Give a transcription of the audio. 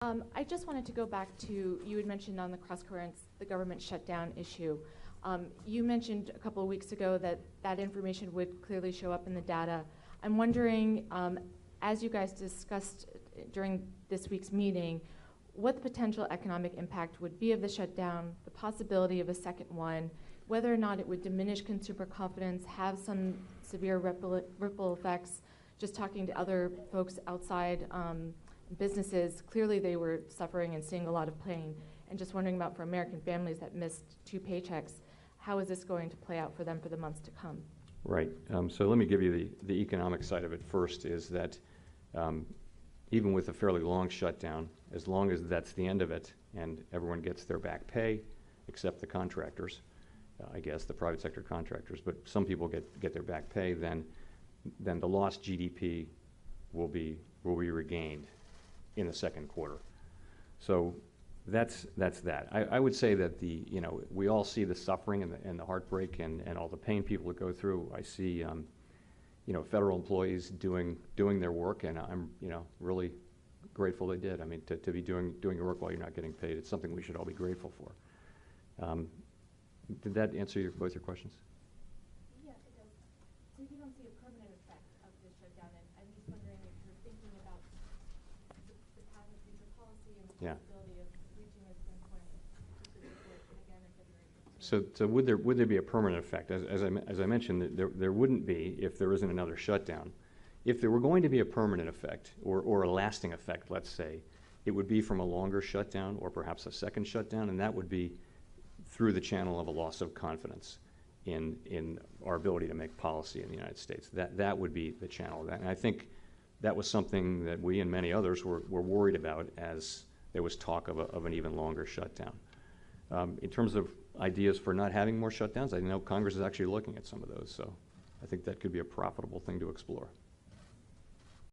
I just wanted to go back to, you had mentioned on the cross currents, the government shutdown issue. You mentioned a couple of weeks ago that that information would clearly show up in the data. I'm wondering, as you guys discussed during this week's meeting, what the potential economic impact would be of the shutdown, the possibility of a second one, whether or not it would diminish consumer confidence, have some severe ripple effects. Just talking to other folks outside businesses, clearly they were suffering and seeing a lot of pain. And just wondering about, for American families that missed 2 paychecks, how is this going to play out for them for the months to come? Right. So let me give you the economic side of it first, is that even with a fairly long shutdown, as long as that's the end of it and everyone gets their back pay, except the contractors, I guess, the private sector contractors, but some people get their back pay, then the lost GDP will be regained in the second quarter. So that's that. I would say that we all see the suffering and the heartbreak and all the pain people go through. I see federal employees doing their work, and I'm really grateful they did. I mean, to be doing your work while you're not getting paid, it's something we should all be grateful for. Did that answer both your questions? Yes, it does. So you don't see a permanent effect of the shutdown, and I'm just wondering if you're thinking about the path of future policy and the possibility of reaching a certain point again in February. So would there be a permanent effect? As I mentioned, there wouldn't be if there isn't another shutdown. If there were going to be a permanent effect or a lasting effect, let's say, it would be from a longer shutdown or perhaps a second shutdown, and that would be through the channel of a loss of confidence in our ability to make policy in the United States. That would be the channel of that. And I think that was something that we and many others were worried about as there was talk of an even longer shutdown. In terms of ideas for not having more shutdowns, I know Congress is actually looking at some of those, so I think that could be a profitable thing to explore.